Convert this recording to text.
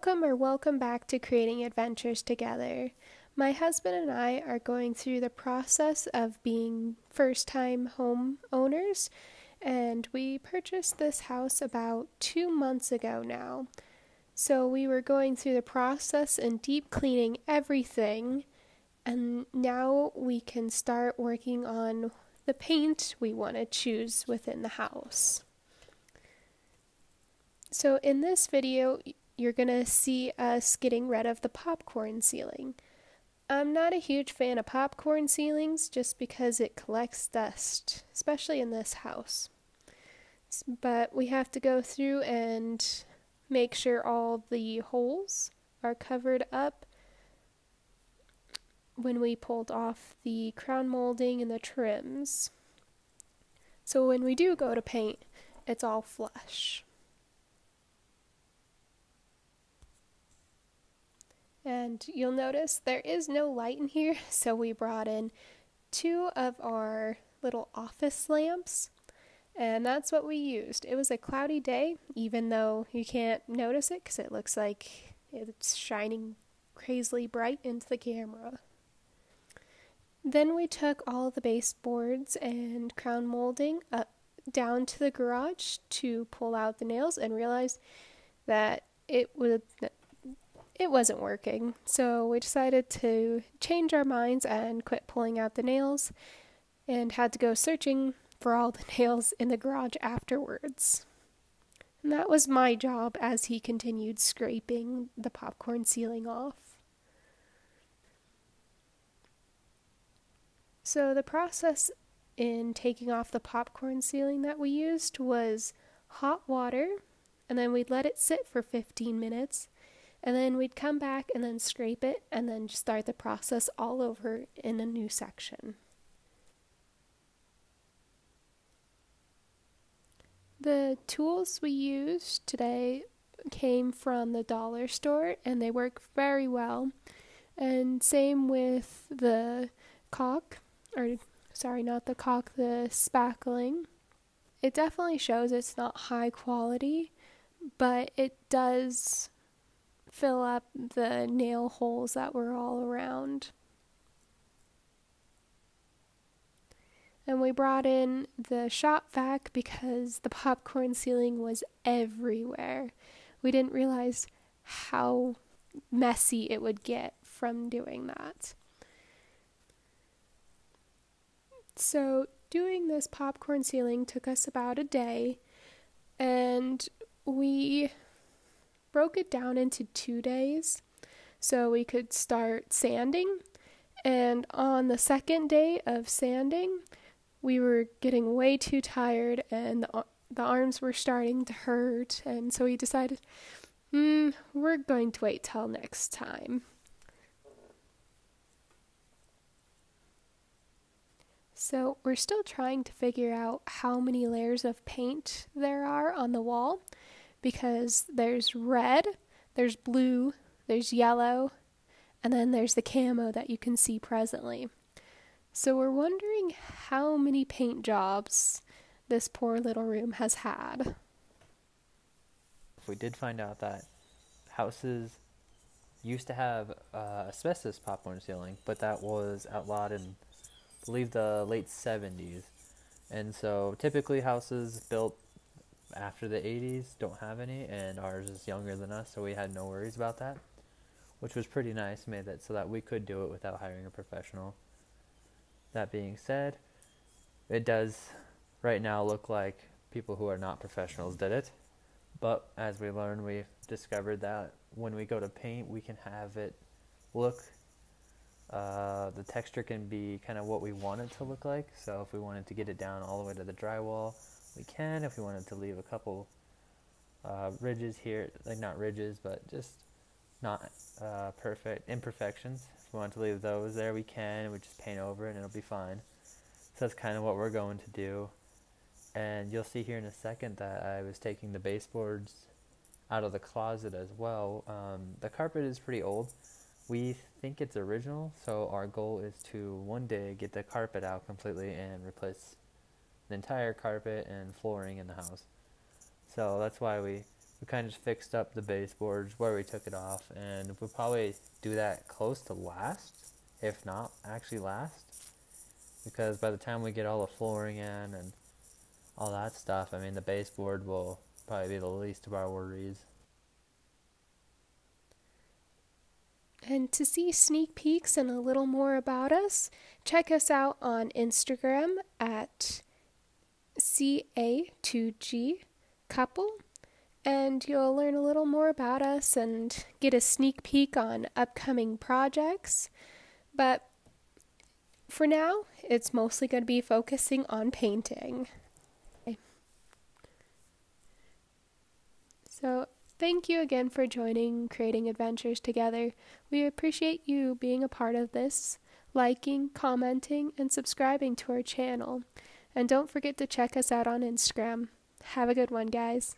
Welcome back to Creating Adventures Together. My husband and I are going through the process of being first-time home owners, and we purchased this house about 2 months ago now. So we were going through the process and deep cleaning everything, and now we can start working on the paint we want to choose within the house. So in this video, you're going to see us getting rid of the popcorn ceiling. I'm not a huge fan of popcorn ceilings just because it collects dust, especially in this house. But we have to go through and make sure all the holes are covered up when we pulled off the crown molding and the trims. So when we do go to paint, it's all flush. And you'll notice there is no light in here, so we brought in 2 of our little office lamps, and that's what we used. It was a cloudy day, even though you can't notice it because it looks like it's shining crazily bright into the camera. Then we took all the baseboards and crown molding up down to the garage to pull out the nails and realized that it wasn't working, so we decided to change our minds and quit pulling out the nails and had to go searching for all the nails in the garage afterwards. And that was my job as he continued scraping the popcorn ceiling off. So the process in taking off the popcorn ceiling that we used was hot water, and then we'd let it sit for 15 minutes. And then we'd come back and then scrape it and then start the process all over in a new section. The tools we used today came from the dollar store and they work very well. And same with the caulk, the spackling. It definitely shows it's not high quality, but it does fill up the nail holes that were all around. And we brought in the shop vac because the popcorn ceiling was everywhere. We didn't realize how messy it would get from doing that. So doing this popcorn ceiling took us about a day, and we broke it down into 2 days so we could start sanding. And on the second day of sanding, we were getting way too tired and the arms were starting to hurt, and so we decided we're going to wait till next time. So we're still trying to figure out how many layers of paint there are on the wall, because there's red, there's blue, there's yellow, and then there's the camo that you can see presently. So we're wondering how many paint jobs this poor little room has had. We did find out that houses used to have asbestos popcorn ceiling, but that was outlawed in, I believe, the late 70s. And so typically houses built after the 80s don't have any, and ours is younger than us, so we had no worries about that, which was pretty nice. Made that so that we could do it without hiring a professional. That being said, it does right now look like people who are not professionals did it, but as we learned, we've discovered that when we go to paint, we can have it look, the texture can be kind of what we want it to look like. So if we wanted to get it down all the way to the drywall, we can. If we wanted to leave a couple ridges here, like not ridges, but just not perfect imperfections, if we want to leave those there, we can. We just paint over it and it'll be fine. So that's kind of what we're going to do. And you'll see here in a second that I was taking the baseboards out of the closet as well. The carpet is pretty old. We think it's original, so our goal is to one day get the carpet out completely and replace the entire carpet and flooring in the house. So that's why we we kind of just fixed up the baseboards where we took it off, and we'll probably do that close to last, if not actually last, because by the time we get all the flooring in and all that stuff, I mean, the baseboard will probably be the least of our worries. And to see sneak peeks and a little more about us, check us out on Instagram at CA2G Couple, and you'll learn a little more about us and get a sneak peek on upcoming projects. But for now, it's mostly going to be focusing on painting. So, thank you again for joining Creating Adventures Together. We appreciate you being a part of this, liking, commenting, and subscribing to our channel. And don't forget to check us out on Instagram. Have a good one, guys.